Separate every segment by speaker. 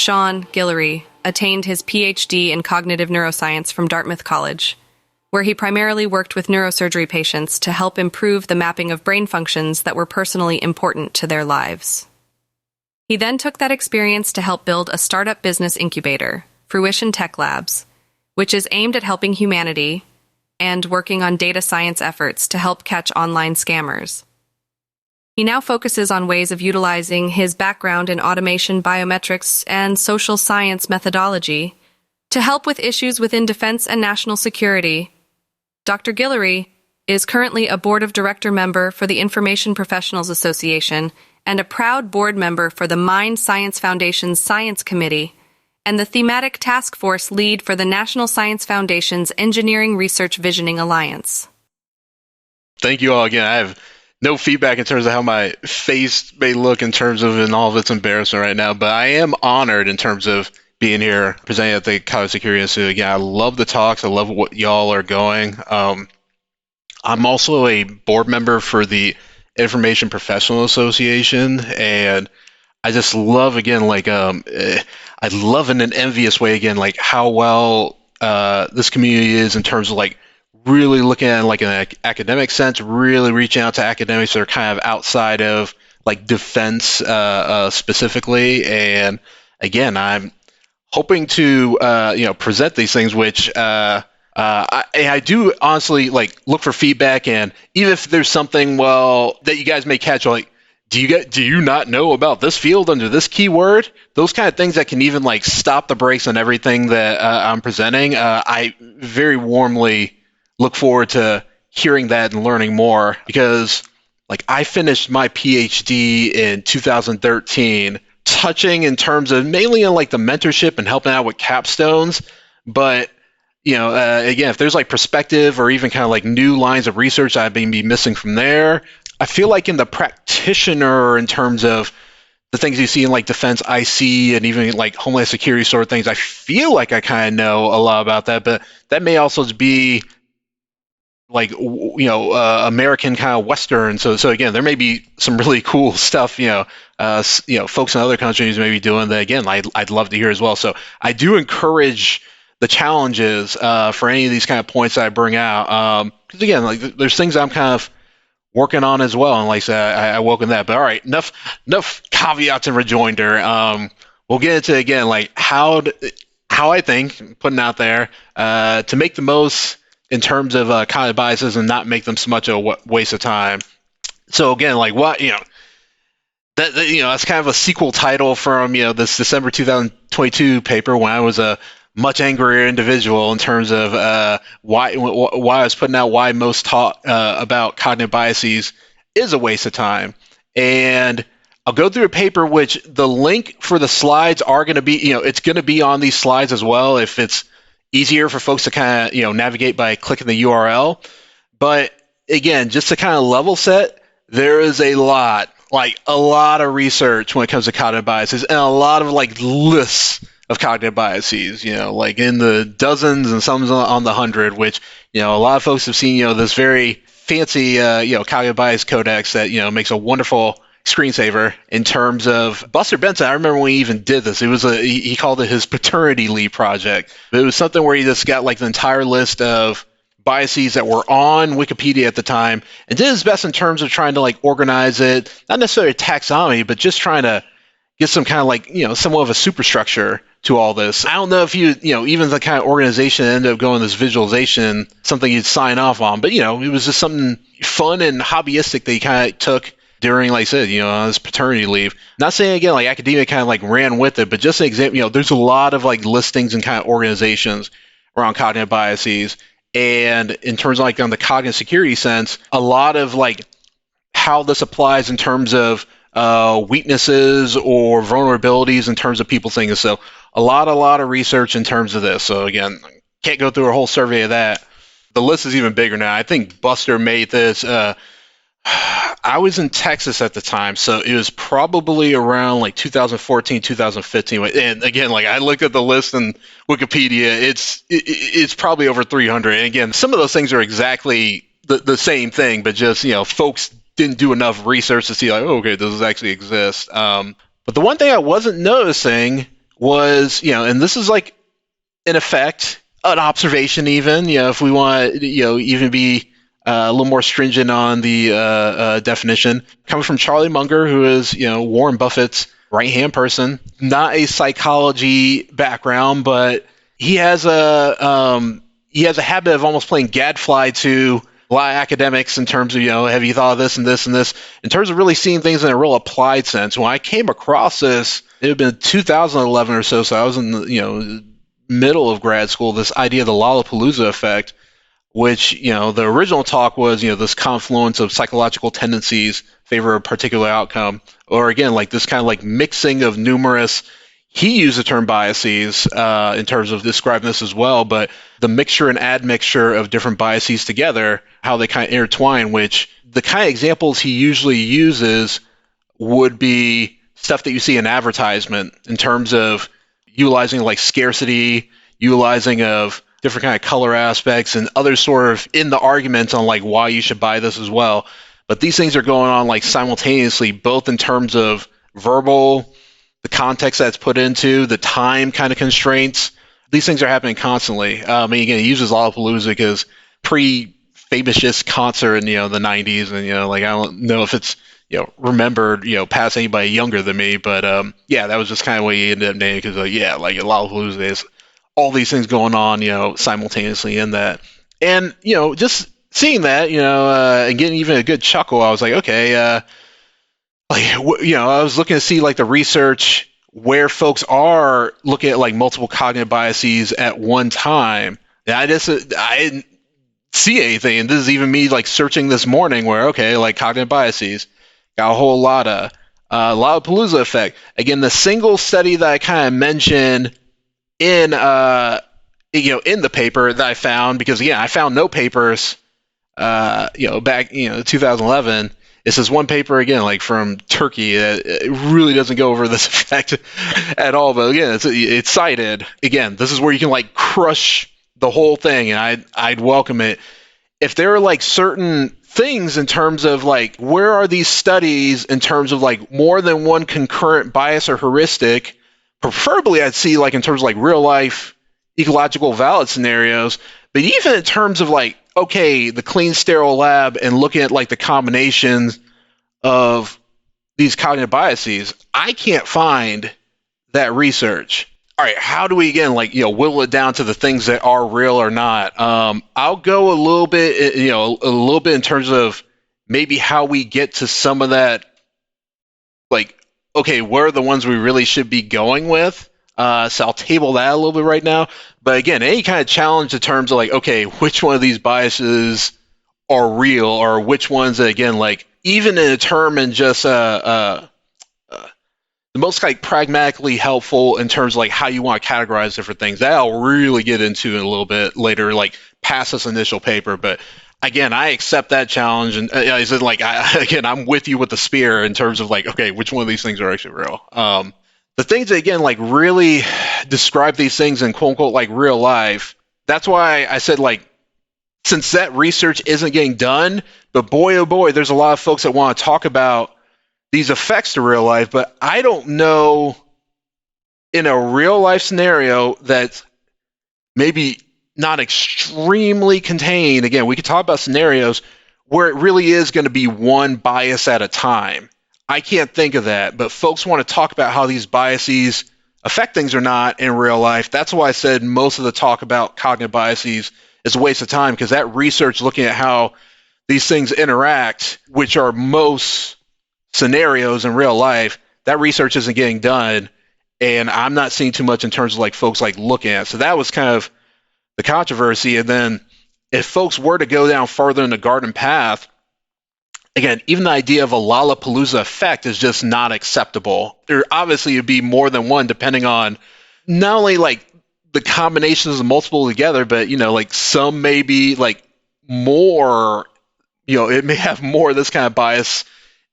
Speaker 1: Sean Guillory attained his Ph.D. in Cognitive Neuroscience from Dartmouth College, where he primarily worked with neurosurgery patients to help improve the mapping of brain functions that were personally important to their lives. He then took that experience to help build a startup business incubator, Fruition Tech Labs, which is aimed at helping humanity and working on data science efforts to help catch online scammers. He now focuses on ways of utilizing his background in automation, biometrics, and social science methodology to help with issues within defense and national security. Dr. Guillory is currently a board of director member for the Information Professionals Association and a proud board member for the Mind Science Foundation's Science Committee and the Thematic Task Force lead for the National Science Foundation's Engineering Research Visioning Alliance.
Speaker 2: Thank you all again. I have no feedback in terms of how my face may look in terms of in all of its embarrassment right now, but I am honored in terms of being here presenting at the College Security Institute. Again, I love the talks. I love what y'all are going. I'm also a board member for the Information Professional Association, and I just love, again, I love in an envious way, again, like how well this community is in terms of like really looking at like an academic sense, really reaching out to academics that are kind of outside of like defense specifically. And again, I'm hoping to present these things, which I do honestly like look for feedback, and even if there's something that you guys may catch, like do you not know about this field under this keyword? Those kind of things that can even like stop the brakes on everything that I'm presenting. I very warmly look forward to hearing that and learning more, because like I finished my PhD in 2013, touching in terms of mainly on like the mentorship and helping out with capstones. But again, if there's like perspective or even kind of like new lines of research I've been missing from there, I feel like in the practitioner, in terms of the things you see in like defense IC and even like homeland security sort of things, I feel like I kind of know a lot about that, but that may also be like American kind of Western. So again, there may be some really cool stuff folks in other countries may be doing that. Again, I'd love to hear as well. So I do encourage the challenges for any of these kind of points that I bring out, because again, like there's things I'm kind of working on as well, and like I said, I welcome that. But all right, enough caveats and rejoinder. We'll get into again like how I think, putting out there to make the most in terms of cognitive biases and not make them so much a waste of time. So again, like what that's kind of a sequel title from this December 2022 paper, when I was a much angrier individual in terms of why I was putting out why most talk about cognitive biases is a waste of time. And I'll go through a paper, which the link for the slides are going to be, it's going to be on these slides as well, if it's easier for folks to kind of, navigate by clicking the URL. But again, just to kind of level set, there is a lot of research when it comes to cognitive biases, and a lot of like lists of cognitive biases, like in the dozens and some on the 100, which, a lot of folks have seen, this very fancy, cognitive bias codex that, makes a wonderful screensaver in terms of Buster Benson. I remember when he even did this, it was he called it his paternity leave project. But it was something where he just got like the entire list of biases that were on Wikipedia at the time and did his best in terms of trying to like organize it, not necessarily a taxonomy, but just trying to get some kind of like, somewhat of a superstructure to all this. I don't know if even the kind of organization that ended up going this visualization, something you'd sign off on, but it was just something fun and hobbyistic that he kind of took during, like I said, on his paternity leave. Not saying, again, like academia kind of like ran with it, but just an example, there's a lot of like listings and kind of organizations around cognitive biases. And in terms of like on the cognitive security sense, a lot of like how this applies in terms of weaknesses or vulnerabilities in terms of people things. So a lot of research in terms of this. So again, can't go through a whole survey of that. The list is even bigger now. I think Buster made this. I was in Texas at the time, so it was probably around like 2014, 2015. And again, like I looked at the list in Wikipedia, it's probably over 300. And again, some of those things are exactly the same thing, but just, folks didn't do enough research to see like, oh, okay, does this actually exist? But the one thing I wasn't noticing was, and this is like, in effect, an observation even, if we want to, even be a little more stringent on the definition, coming from Charlie Munger, who is, Warren Buffett's right-hand person, not a psychology background, but he has a habit of almost playing gadfly to a lot of academics in terms of, have you thought of this and this and this, in terms of really seeing things in a real applied sense. When I came across this, it had been 2011 or so I was in the, middle of grad school, this idea of the Lollapalooza effect, which, the original talk was, this confluence of psychological tendencies favor a particular outcome, or again, like this kind of like mixing of numerous, he used the term biases in terms of describing this as well, but the mixture and admixture of different biases together, how they kind of intertwine, which the kind of examples he usually uses would be stuff that you see in advertisement in terms of utilizing like scarcity, utilizing of different kind of color aspects and other sort of in the arguments on like why you should buy this as well. But these things are going on like simultaneously, both in terms of verbal, the context that's put into, the time kind of constraints. These things are happening constantly. Again, he uses Lollapalooza because pre-famous concert in, the 90s. And, like, I don't know if it's, remembered, past anybody younger than me. But, that was just kind of what he ended up naming because, like Lollapalooza is all these things going on, simultaneously in that. And, just seeing that, and getting even a good chuckle, I was like, okay, I was looking to see like the research where folks are looking at like multiple cognitive biases at one time. And I didn't see anything. And this is even me like searching this morning where, okay, like cognitive biases, got a whole lot of Lollapalooza effect. Again, the single study that I kind of mentioned in, in the paper that I found, because again, I found no papers, back, 2011. This is one paper, again, like from Turkey, that it really doesn't go over this effect at all. But again, it's cited. Again, this is where you can like crush the whole thing, and I'd welcome it. If there are like certain things in terms of like, where are these studies in terms of like more than one concurrent bias or heuristic, preferably I'd see like in terms of like real life ecological valid scenarios, but even in terms of like, okay, the clean sterile lab and looking at like the combinations of these cognitive biases, I can't find that research. All right, how do we again like whittle it down to the things that are real or not? I'll go a little bit, in terms of maybe how we get to some of that. Like, okay, where are the ones we really should be going with? So I'll table that a little bit right now. But again, any kind of challenge in terms of like, okay, which one of these biases are real, or which ones that, again, like even in a term and just the most like pragmatically helpful in terms of like how you want to categorize different things. That I'll really get into in a little bit later, like past this initial paper. But again, I accept that challenge, and I said like, I'm with you with the spear in terms of like, okay, which one of these things are actually real? The things that, again, like really describe these things in quote unquote like real life. That's why I said like, since that research isn't getting done, but boy, oh boy, there's a lot of folks that want to talk about these effects to real life, but I don't know in a real life scenario that's maybe not extremely contained. Again, we could talk about scenarios where it really is going to be one bias at a time. I can't think of that, but folks want to talk about how these biases affect things or not in real life. That's why I said most of the talk about cognitive biases is a waste of time, because that research looking at how these things interact, which are most scenarios in real life, that research isn't getting done, and I'm not seeing too much in terms of like folks like looking at it. So that was kind of the controversy. And then if folks were to go down further in the garden path, again, even the idea of a Lollapalooza effect is just not acceptable. There obviously would be more than one depending on not only like the combinations of multiple together, but like some may be like more, it may have more of this kind of bias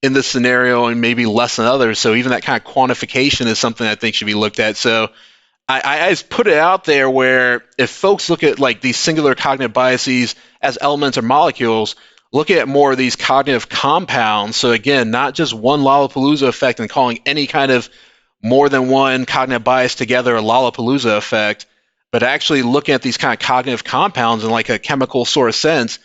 Speaker 2: in this scenario and maybe less than others. So even that kind of quantification is something I think should be looked at. So I just put it out there where if folks look at like these singular cognitive biases as elements or molecules, look at more of these cognitive compounds. So again, not just one Lollapalooza effect and calling any kind of more than one cognitive bias together, a Lollapalooza effect, but actually looking at these kind of cognitive compounds in like a chemical sort of sense,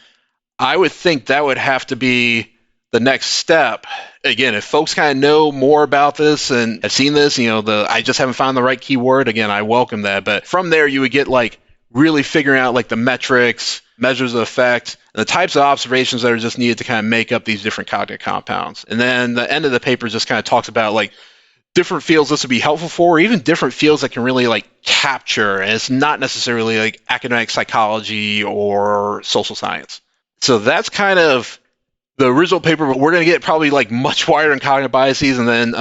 Speaker 2: I would think that would have to be the next step. Again, if folks kind of know more about this and have seen this, I just haven't found the right keyword, again, I welcome that. But from there, you would get like really figuring out like the metrics, measures of effect, and the types of observations that are just needed to kind of make up these different cognitive compounds. And then the end of the paper just kind of talks about like different fields this would be helpful for, or even different fields that can really like capture, and it's not necessarily like academic psychology or social science. So that's kind of the original paper, but we're going to get probably like much wider in cognitive biases, and then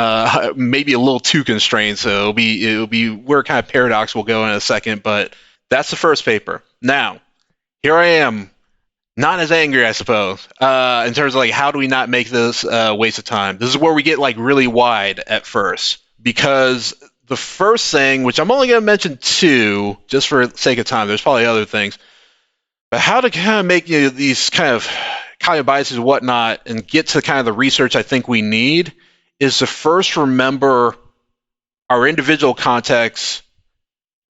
Speaker 2: maybe a little too constrained. So it'll be where kind of paradox will go in a second, but that's the first paper. Now, here I am, not as angry, I suppose, in terms of like how do we not make this a waste of time. This is where we get like really wide at first, because the first thing, which I'm only going to mention two, just for the sake of time, there's probably other things, but how to kind of make these kind of cognitive biases and whatnot and get to kind of the research I think we need is to first remember our individual context,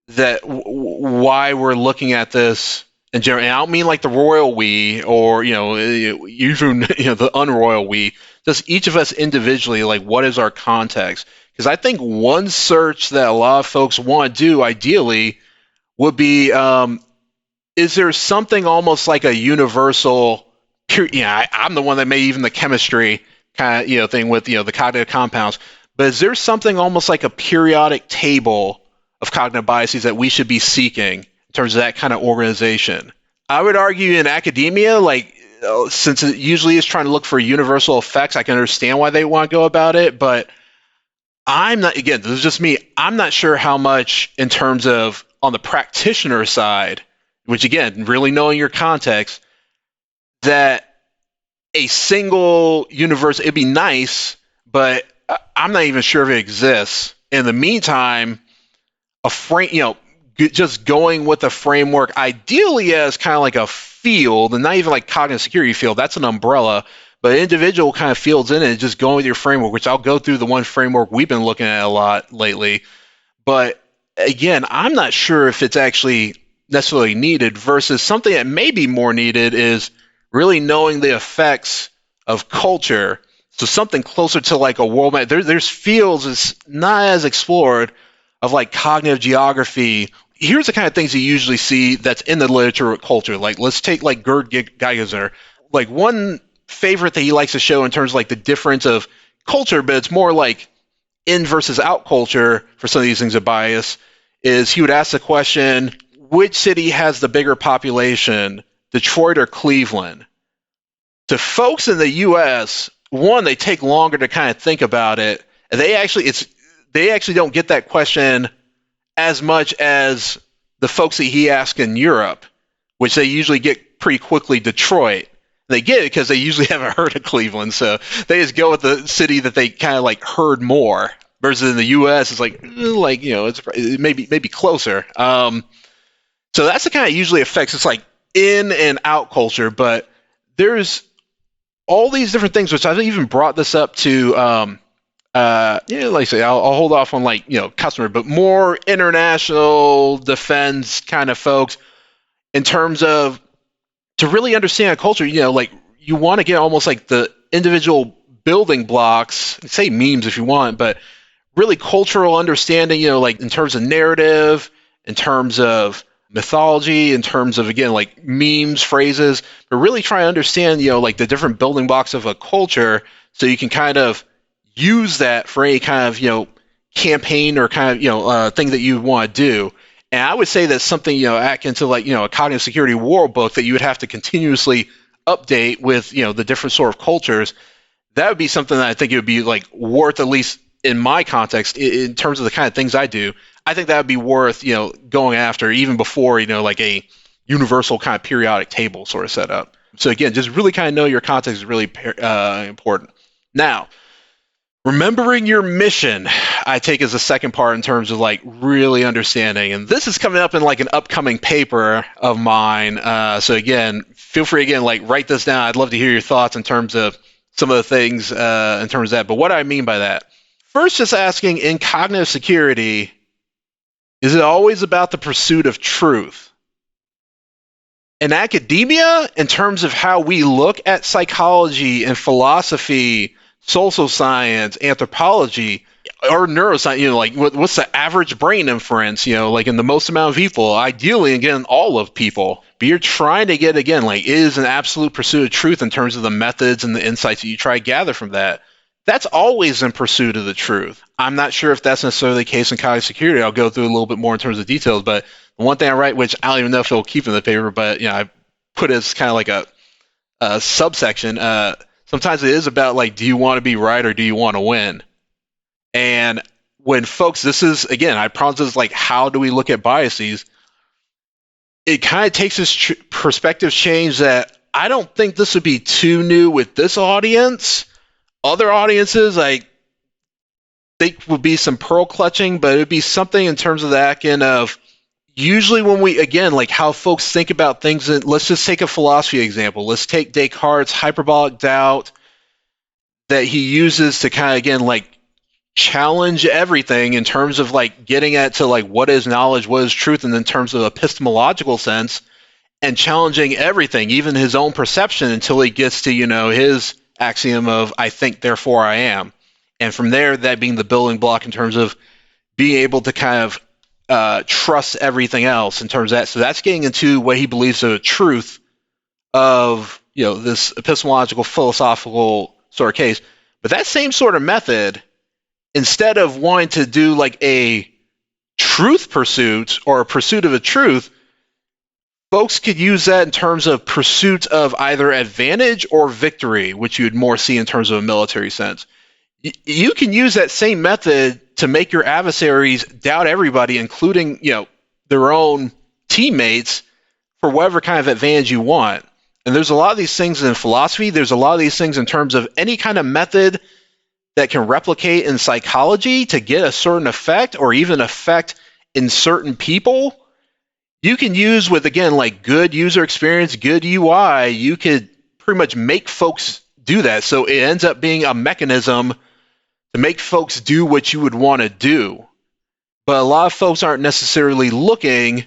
Speaker 2: that why we're looking at this in general. And I don't mean like the royal we, or even the unroyal we, just each of us individually, like what is our context? Because I think one search that a lot of folks want to do ideally would be, is there something almost like a universal, I'm the one that made even the chemistry kind of thing with the cognitive compounds, but is there something almost like a periodic table of cognitive biases that we should be seeking in terms of that kind of organization? I would argue in academia, like since it usually is trying to look for universal effects, I can understand why they want to go about it, but I'm not, again, this is just me, I'm not sure how much in terms of on the practitioner side, which again, really knowing your context, that a single universe, it'd be nice, but I'm not even sure if it exists. In the meantime, a frame, just going with a framework, ideally as kind of like a field, and not even like cognitive security field, that's an umbrella, but individual kind of fields in it, just going with your framework, which I'll go through the one framework we've been looking at a lot lately. But again, I'm not sure if it's actually necessarily needed, versus something that may be more needed is really knowing the effects of culture. So something closer to like a world map. There's fields that's not as explored of like cognitive geography. Here's the kind of things you usually see that's in the literature with culture. Like let's take like Gerd Geiger. Like one favorite that he likes to show in terms of like the difference of culture, but it's more like in versus out culture for some of these things of bias, is he would ask the question, which city has the bigger population, Detroit or Cleveland? To folks in the US, one, they take longer to kind of think about it. And they actually don't get that question as much as the folks that he asked in Europe, which they usually get pretty quickly, Detroit. They get it because they usually haven't heard of Cleveland, so they just go with the city that they kind of like heard more. Versus in the U.S., it's it's maybe closer. So that's the kind of usually affects. It's like in and out culture, but there's all these different things, which I've even brought this up to. Like I say, I'll hold off on customer, but more international defense kind of folks in terms of to really understand a culture. Like you want to get almost like the individual building blocks, say memes if you want, but really cultural understanding. Like in terms of narrative, in terms of mythology, in terms of again like memes, phrases, but really try to understand like the different building blocks of a culture, so you can kind of use that for any kind of campaign or kind of thing that you want to do. And I would say that's something akin to like a cognitive security world book that you would have to continuously update with the different sort of cultures. That would be something that I think it would be like worth, at least in my context, in terms of the kind of things I do. I think that would be worth going after even before like a universal kind of periodic table sort of setup. So again, just really kind of know your context is really important. Now, remembering your mission, I take as the second part in terms of like really understanding. And this is coming up in like an upcoming paper of mine. So again, feel free again, like write this down. I'd love to hear your thoughts in terms of some of the things in terms of that. But what do I mean by that? First, just asking, in cognitive security, is it always about the pursuit of truth? In academia, in terms of how we look at psychology and philosophy, social science, anthropology, or neuroscience, like what's the average brain inference, like in the most amount of people, ideally, again, all of people. But you're trying to get, again, like, is an absolute pursuit of truth in terms of the methods and the insights that you try to gather from that. That's always in pursuit of the truth. I'm not sure if that's necessarily the case in cognitive security. I'll go through a little bit more in terms of details, but the one thing I write, which I don't even know if it'll keep in the paper, but I put it as kind of like a subsection. Sometimes it is about, like, do you want to be right or do you want to win? And when folks, this is, again, I promise this is like, how do we look at biases? It kind of takes this perspective change that I don't think this would be too new with this audience. Other audiences, I think, would be some pearl clutching, but it would be something in terms of the akin of, usually when we, again, like how folks think about things, and let's just take a philosophy example. Let's take Descartes' hyperbolic doubt that he uses to kind of, again, like, challenge everything in terms of, like, getting at to, like, what is knowledge, what is truth, and in terms of epistemological sense, and challenging everything, even his own perception, until he gets to, his axiom of I think, therefore I am. And from there, that being the building block in terms of being able to kind of trust everything else in terms of that. So that's getting into what he believes is the truth of, this epistemological, philosophical sort of case. But that same sort of method, instead of wanting to do like a truth pursuit or a pursuit of a truth, folks could use that in terms of pursuit of either advantage or victory, which you would more see in terms of a military sense. You can use that same method to make your adversaries doubt everybody, including, their own teammates, for whatever kind of advantage you want. And there's a lot of these things in philosophy. There's a lot of these things in terms of any kind of method that can replicate in psychology to get a certain effect, or even effect in certain people. You can use with, again, like good user experience, good UI, you could pretty much make folks do that. So it ends up being a mechanism to make folks do what you would want to do. But a lot of folks aren't necessarily looking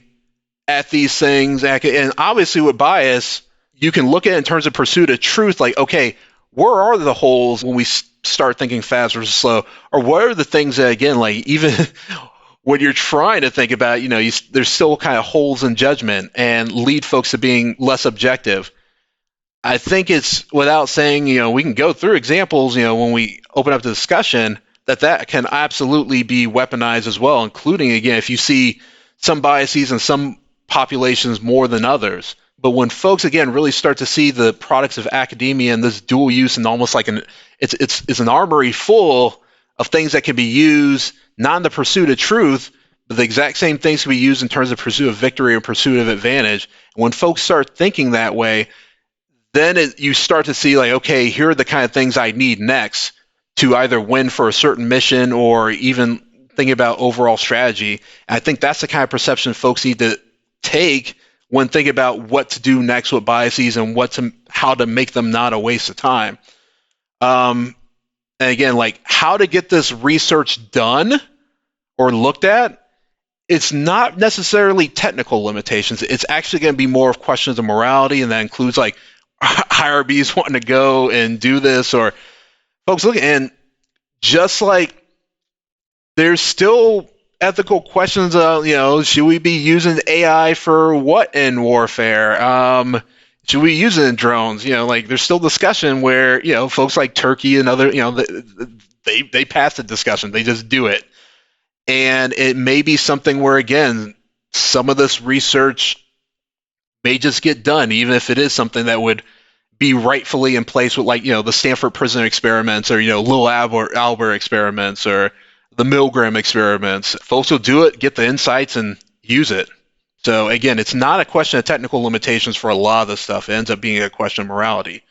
Speaker 2: at these things. And obviously with bias, you can look at it in terms of pursuit of truth, like, okay, where are the holes when we start thinking fast versus slow? Or what are the things that, again, like, even when you're trying to think about, there's still kind of holes in judgment and lead folks to being less objective. I think it's, without saying, we can go through examples, when we open up the discussion, that can absolutely be weaponized as well, including, again, if you see some biases in some populations more than others. But when folks, again, really start to see the products of academia and this dual use, and almost like it's an armory full of things that can be used, not in the pursuit of truth, but the exact same things can be used in terms of pursuit of victory or pursuit of advantage. And when folks start thinking that way, then you start to see, like, okay, here are the kind of things I need next to either win for a certain mission or even thinking about overall strategy. And I think that's the kind of perception folks need to take when thinking about what to do next with biases and how to make them not a waste of time. And again, like, how to get this research done or looked at, it's not necessarily technical limitations. It's actually going to be more of questions of morality, and that includes, like, IRBs wanting to go and do this, or folks looking, and just like there's still ethical questions of, should we be using AI for what in warfare? Should we use it in drones? Like, there's still discussion where, folks like Turkey and other, they pass the discussion. They just do it. And it may be something where, again, some of this research may just get done, even if it is something that would be rightfully in place with, like, the Stanford prison experiments, or, Lil Albert experiments, or the Milgram experiments. Folks will do it, get the insights, and use it. So again, it's not a question of technical limitations for a lot of this stuff. It ends up being a question of morality.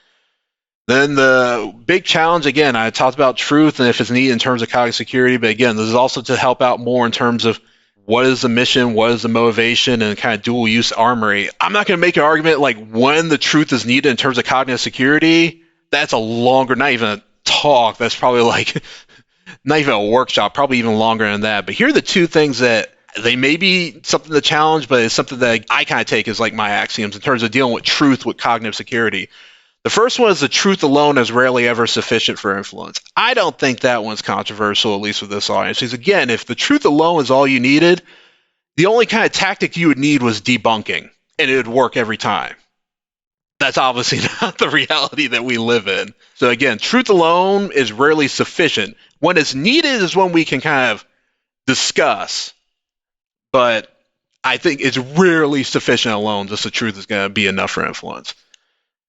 Speaker 2: Then the big challenge, again, I talked about truth and if it's needed in terms of cognitive security, but again, this is also to help out more in terms of what is the mission, what is the motivation, and kind of dual use armory. I'm not going to make an argument like when the truth is needed in terms of cognitive security. That's a longer, not even a talk. That's probably like not even a workshop, probably even longer than that. But here are the two things that they may be something to challenge, but it's something that I kind of take as like my axioms in terms of dealing with truth with cognitive security. The first one is the truth alone is rarely ever sufficient for influence. I don't think that one's controversial, at least with this audience. Because again, if the truth alone is all you needed, the only kind of tactic you would need was debunking, and it would work every time. That's obviously not the reality that we live in. So again, truth alone is rarely sufficient. When it's needed is when we can kind of discuss, but I think it's rarely sufficient alone. Just the truth is going to be enough for influence.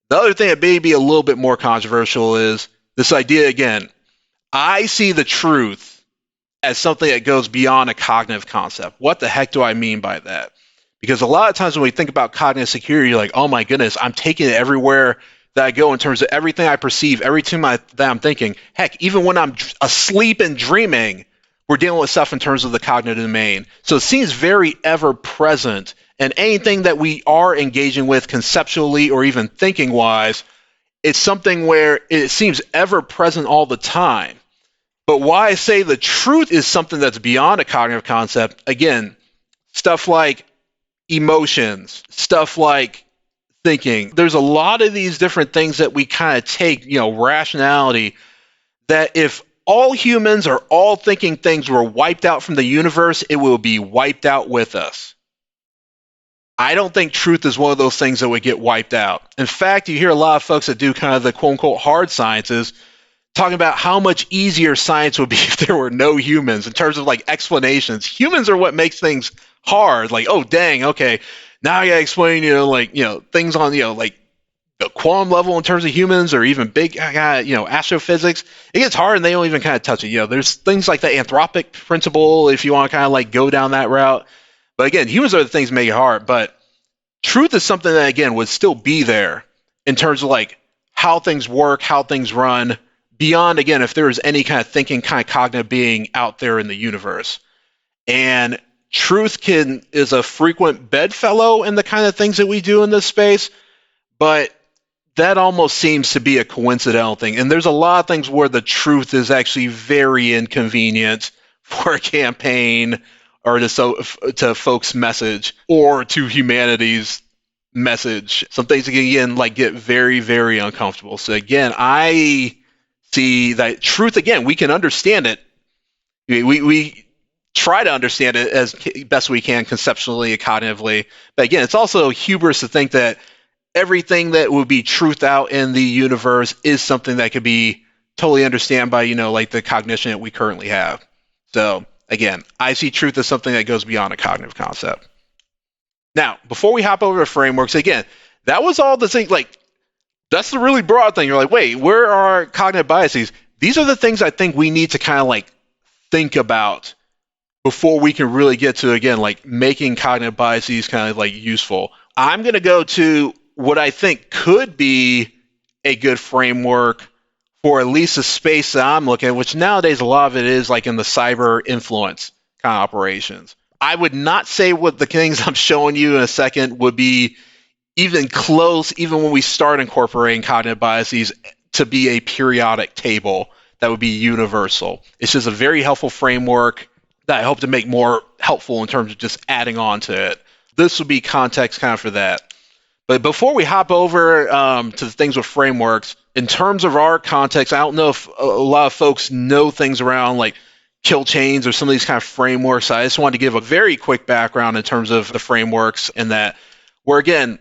Speaker 2: The other thing that may be a little bit more controversial is this idea, again, I see the truth as something that goes beyond a cognitive concept. What the heck do I mean by that? Because a lot of times when we think about cognitive security, you're like, oh my goodness, I'm taking it everywhere that I go in terms of everything I perceive, every time that I'm thinking. Heck, even when I'm asleep and dreaming, we're dealing with stuff in terms of the cognitive domain. So it seems very ever present, and anything that we are engaging with conceptually or even thinking wise, it's something where it seems ever present all the time. But why I say the truth is something that's beyond a cognitive concept, again, stuff like emotions, stuff like thinking. There's a lot of these different things that we kind of take, rationality, that if all humans or all thinking things were wiped out from the universe, it will be wiped out with us. I don't think truth is one of those things that would get wiped out. In fact, you hear a lot of folks that do kind of the quote-unquote hard sciences talking about how much easier science would be if there were no humans in terms of like explanations. Humans are what makes things hard. Like, oh, dang, okay, now I got to explain, things on, like the quantum level in terms of humans or even big, astrophysics. It gets hard and they don't even kind of touch it. There's things like the anthropic principle if you want to kind of like go down that route. But again, humans are the things that make it hard. But truth is something that, again, would still be there in terms of like how things work, how things run, beyond, again, if there is any kind of thinking, kind of cognitive being out there in the universe. And truth is a frequent bedfellow in the kind of things that we do in this space, but that almost seems to be a coincidental thing. And there's a lot of things where the truth is actually very inconvenient for a campaign or to folks' message or to humanity's message. Some things that can, again, like get very, very uncomfortable. So again, I see that truth, again, we can understand it. We try to understand it as best we can conceptually and cognitively. But again, it's also hubris to think that everything that would be truth out in the universe is something that could be totally understood by, like the cognition that we currently have. So again, I see truth as something that goes beyond a cognitive concept. Now, before we hop over to frameworks, again, that was all the thing, like, that's the really broad thing. You're like, wait, where are cognitive biases? These are the things I think we need to kind of like think about before we can really get to, again, like making cognitive biases kind of like useful. I'm going to go to what I think could be a good framework for at least the space that I'm looking at, which nowadays a lot of it is like in the cyber influence kind of operations. I would not say what the things I'm showing you in a second would be even close, even when we start incorporating cognitive biases, to be a periodic table that would be universal. It's just a very helpful framework that I hope to make more helpful in terms of just adding on to it. This would be context kind of for that. But before we hop over to the things with frameworks, in terms of our context, I don't know if a lot of folks know things around like kill chains or some of these kind of frameworks. I just wanted to give a very quick background in terms of the frameworks and that, where again,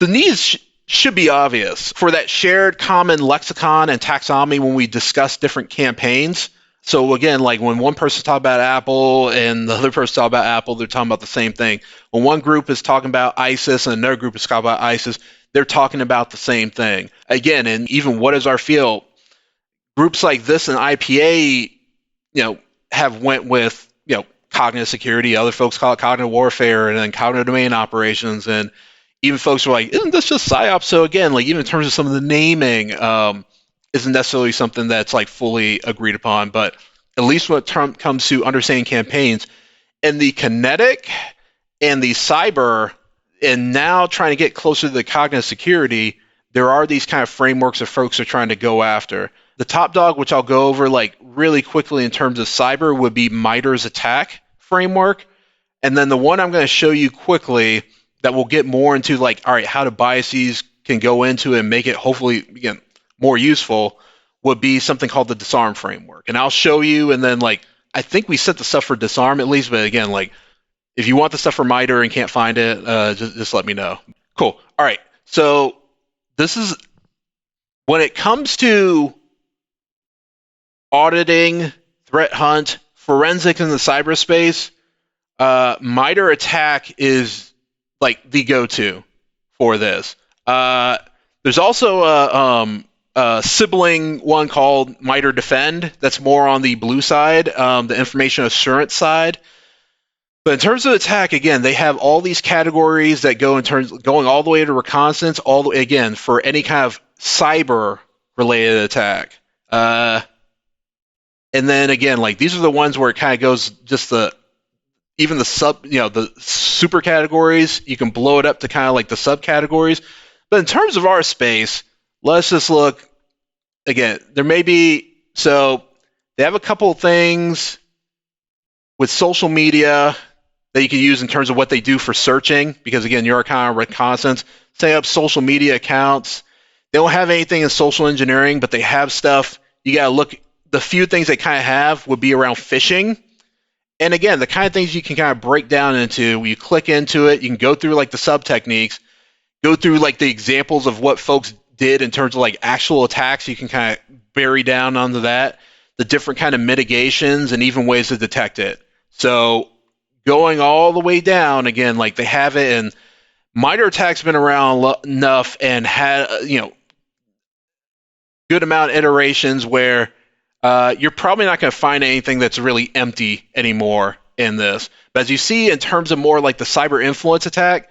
Speaker 2: the needs should be obvious for that shared common lexicon and taxonomy when we discuss different campaigns. So again, like when one person's talking about Apple and the other person's talking about Apple, they're talking about the same thing. When one group is talking about ISIS and another group is talking about ISIS, they're talking about the same thing. Again, and even what is our field? Groups like this and IPA, have went with, cognitive security. Other folks call it cognitive warfare and then cognitive domain operations. And even folks are like, isn't this just PSYOP? So again, like even in terms of some of the naming, isn't necessarily something that's like fully agreed upon. But at least when it comes to understanding campaigns and the kinetic and the cyber, and now trying to get closer to the cognitive security, there are these kind of frameworks that folks are trying to go after. The top dog, which I'll go over like really quickly in terms of cyber, would be MITRE's attack framework. And then the one I'm going to show you quickly that will get more into like, all right, how the biases can go into it and make it hopefully, again, more useful would be something called the DISARM framework. And I'll show you, and then like, I think we set the stuff for DISARM at least, but again, like, if you want the stuff for MITRE and can't find it, just let me know. Cool. All right. So this is, when it comes to auditing, threat hunt, forensics in the cyberspace, MITRE attack is like the go-to for this. There's also a sibling one called MITRE Defend that's more on the blue side, the information assurance side. But in terms of attack, again, they have all these categories that go in terms going all the way to reconnaissance, all the way, again, for any kind of cyber-related attack. And then again, like these are the ones where it kind of goes just the super categories. You can blow it up to kind of like the subcategories. But in terms of our space, let's just look again. There may be, so they have a couple of things with social media that you can use in terms of what they do for searching, because again, you're kind of reconnaissance. Set up social media accounts. They don't have anything in social engineering, but they have stuff. You got to look. The few things they kind of have would be around phishing. And again, the kind of things you can kind of break down into, you click into it, you can go through like the sub techniques, go through like the examples of what folks did in terms of like actual attacks. You can kind of bury down onto that, the different kind of mitigations and even ways to detect it. So going all the way down, again, like they have it, and MITRE attack's been around enough and had, good amount of iterations where you're probably not going to find anything that's really empty anymore in this. But as you see, in terms of more like the cyber influence attack,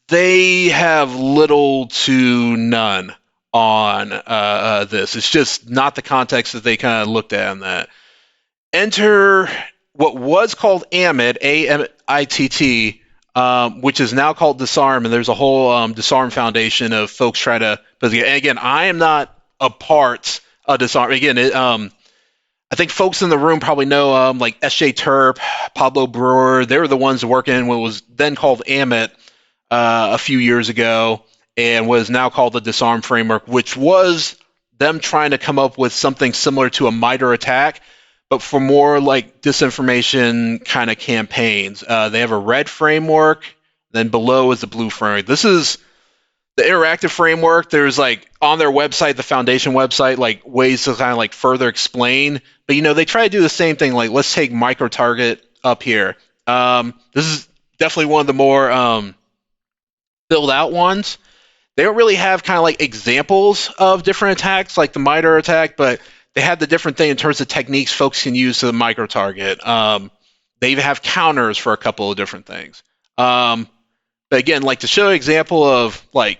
Speaker 2: they have little to none on this. It's just not the context that they kind of looked at in that. Enter what was called AMIT, AMITT, which is now called DISARM, and there's a whole DISARM foundation of folks trying to. But again, I am not a part of DISARM. Again, I think folks in the room probably know like S.J. Terp, Pablo Brewer. They were the ones working in what was then called AMIT a few years ago, and was now called the DISARM framework, which was them trying to come up with something similar to a MITRE attack, but for more like disinformation kind of campaigns. They have a red framework, then below is the blue framework. This is the interactive framework. There's like on their website, the foundation website, like ways to kind of like further explain. But they try to do the same thing. Like let's take micro-target up here. This is definitely one of the more filled out ones. They don't really have kind of like examples of different attacks like the MITRE attack, but they have the different thing in terms of techniques folks can use to the micro-target. They even have counters for a couple of different things. But again, like to show an example of like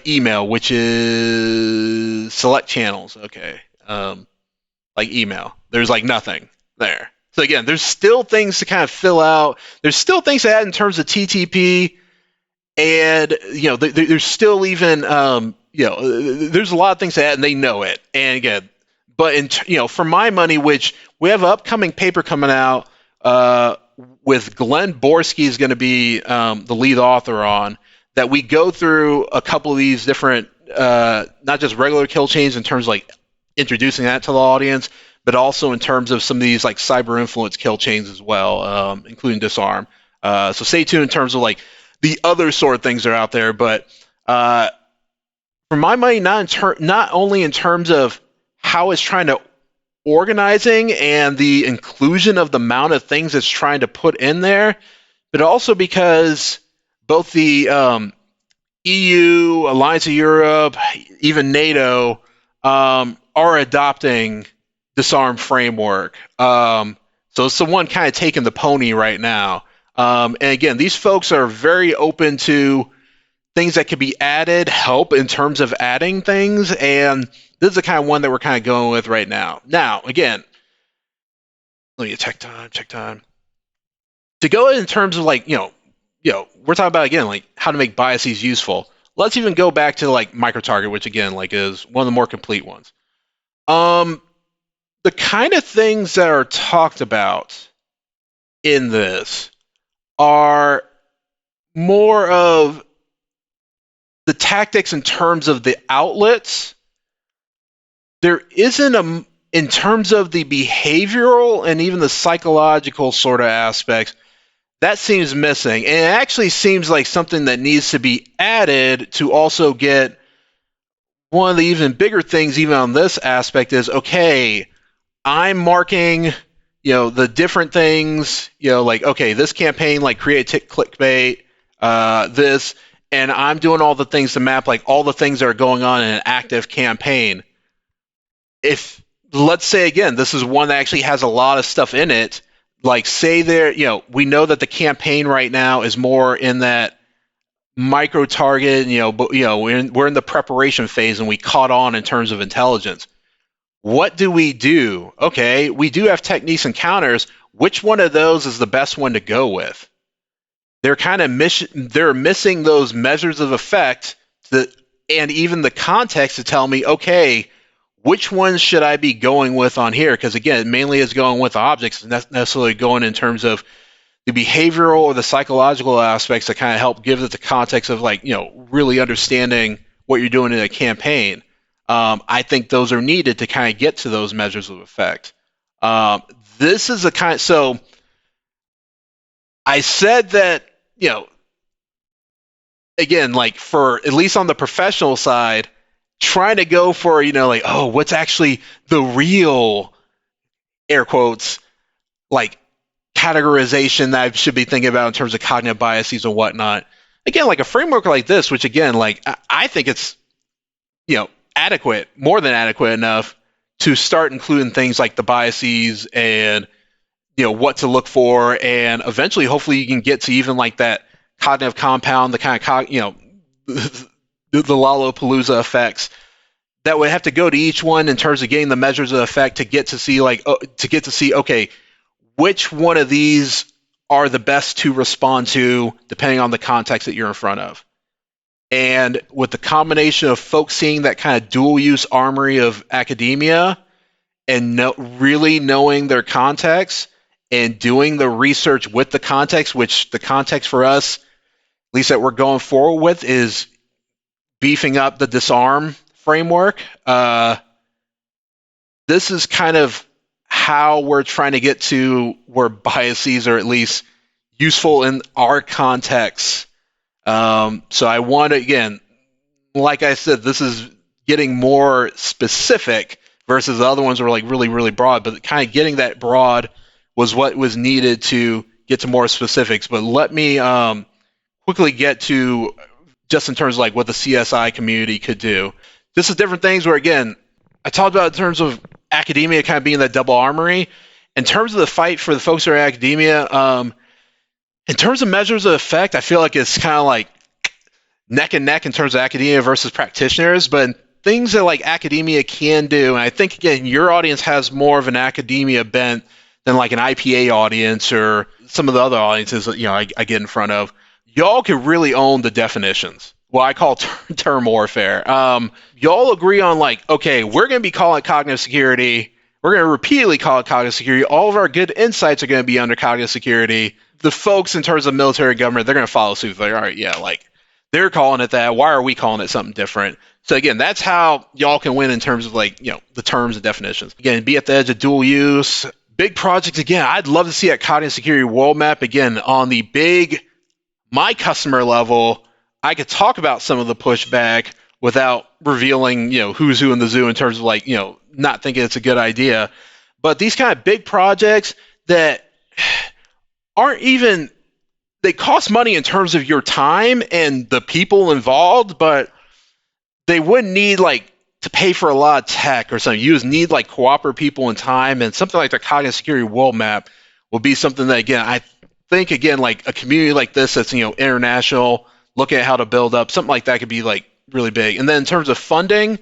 Speaker 2: email, which is select channels. Okay. Like email. There's like nothing there. So again, there's still things to kind of fill out. There's still things to add in terms of TTP, and there's still even there's a lot of things to add, and they know it. And again, but for my money, which we have an upcoming paper coming out with Glenn Borski is going to be the lead author on, that we go through a couple of these different, not just regular kill chains in terms of like introducing that to the audience, but also in terms of some of these like cyber influence kill chains as well, including DISARM. So stay tuned in terms of like the other sort of things that are out there. But for my money, not only in terms of how it's trying to organizing and the inclusion of the amount of things it's trying to put in there, but also because both the EU, Alliance of Europe, even NATO are adopting DISARM framework. So it's the one kind of taking the pony right now. And again, these folks are very open to things that could be added, help in terms of adding things, and this is the kind of one that we're kind of going with right now. Now, again, let me check time. To go in terms of like, we're talking about, again, like how to make biases useful. let's even go back to like micro-target, which again, like is one of the more complete ones. The kind of things that are talked about in this are more of the tactics in terms of the outlets. There isn't in terms of the behavioral and even the psychological sort of aspects, that seems missing. And it actually seems like something that needs to be added to also get one of the even bigger things even on this aspect is, okay, I'm marking, the different things, like, okay, this campaign, like create clickbait, this, and I'm doing all the things to map, like all the things that are going on in an active campaign. If, let's say again, this is one that actually has a lot of stuff in it, like say there, we know that the campaign right now is more in that micro target, but we're in the preparation phase and we caught on in terms of intelligence. What do we do? Okay, we do have techniques and counters. Which one of those is the best one to go with? They're kind of they're missing those measures of effect and even the context to tell me, okay, which ones should I be going with on here? Because again, mainly is going with objects, not necessarily going in terms of the behavioral or the psychological aspects that kind of help give it the context of like, really understanding what you're doing in a campaign. I think those are needed to kind of get to those measures of effect. This is so I said that, again, like for at least on the professional side, trying to go for, like, oh, what's actually the real, air quotes, like categorization that I should be thinking about in terms of cognitive biases and whatnot. Again, like a framework like this, which again, like I think it's, adequate, more than adequate enough to start including things like the biases and, what to look for. And eventually, hopefully you can get to even like that cognitive compound, the kind of, the Lollapalooza effects that would have to go to each one in terms of getting the measures of effect to get to see okay, which one of these are the best to respond to depending on the context that you're in front of. And with the combination of folks seeing that kind of dual use armory of academia and really knowing their context and doing the research with the context, which the context for us, at least that we're going forward with, is beefing up the DISARM framework. This is kind of how we're trying to get to where biases are at least useful in our context. So I want to, again, like I said, this is getting more specific versus the other ones were like really, really broad, but kind of getting that broad was what was needed to get to more specifics. But let me quickly get to just in terms of like what the CSI community could do. This is different things where, again, I talked about in terms of academia kind of being that double armory. In terms of the fight for the folks who are in academia, in terms of measures of effect, I feel like it's kind of like neck and neck in terms of academia versus practitioners, but things that like academia can do, and I think, again, your audience has more of an academia bent than like an IPA audience or some of the other audiences that, I get in front of. Y'all can really own the definitions. What I call term warfare. Y'all agree on like, okay, we're going to be calling it cognitive security. We're going to repeatedly call it cognitive security. All of our good insights are going to be under cognitive security. The folks in terms of military government, they're going to follow suit. Like, all right, yeah, like they're calling it that. Why are we calling it something different? So again, that's how y'all can win in terms of like, the terms and definitions. Again, be at the edge of dual use. Big projects, again, I'd love to see a cognitive security world map. Again, on the big, my customer level, I could talk about some of the pushback without revealing, who's who in the zoo in terms of like, not thinking it's a good idea. But these kind of big projects that aren't even, they cost money in terms of your time and the people involved, but they wouldn't need like to pay for a lot of tech or something. You just need like cooperative people and time, and something like the cognitive security world map will be something that, again, I think, again, like a community like this that's, international, looking at how to build up, something like that could be like really big. And then in terms of funding,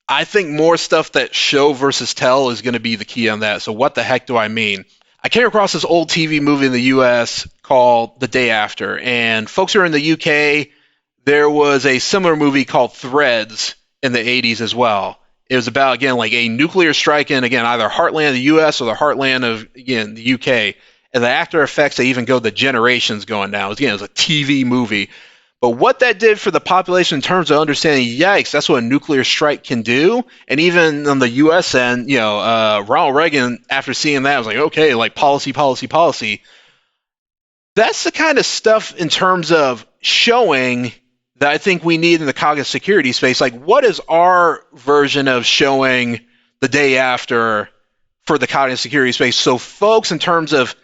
Speaker 2: I think more stuff that show versus tell is going to be the key on that. So what the heck do I mean? I came across this old TV movie in the US called The Day After, and folks who are in the UK, there was a similar movie called Threads in the 80s as well. It was about, again, like a nuclear strike in, again, either heartland of the U.S. or the heartland of, again, the U.K. And the after effects, they even go the generations going down. Again, it was a TV movie. But what that did for the population in terms of understanding, yikes, that's what a nuclear strike can do. And even on the U.S. end, Ronald Reagan, after seeing that, was like, okay, like policy. That's the kind of stuff in terms of showing that I think we need in the cognitive security space. Like, what is our version of showing the day after for the cognitive security space? So folks, in terms of,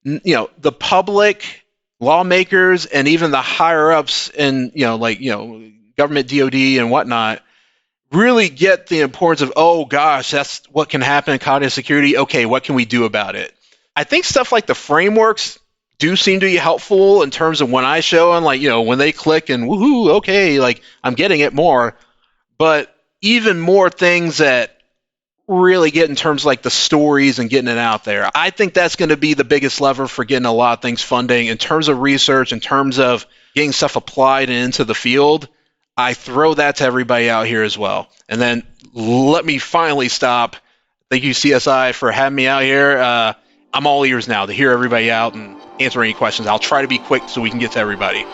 Speaker 2: the public, lawmakers, and even the higher ups in, government, DOD and whatnot, really get the importance of, oh gosh, that's what can happen in cognitive security. Okay, what can we do about it? I think stuff like the frameworks do seem to be helpful in terms of when I show them, like, when they click and woohoo, okay, like I'm getting it more. But even more things that really get in terms of like the stories and getting it out there. I think that's going to be the biggest lever for getting a lot of things funding in terms of research, in terms of getting stuff applied and into the field. I throw that to everybody out here as well. And then let me finally stop. Thank you, CSI, for having me out here. I'm all ears now to hear everybody out and answer any questions. I'll try to be quick so we can get to everybody.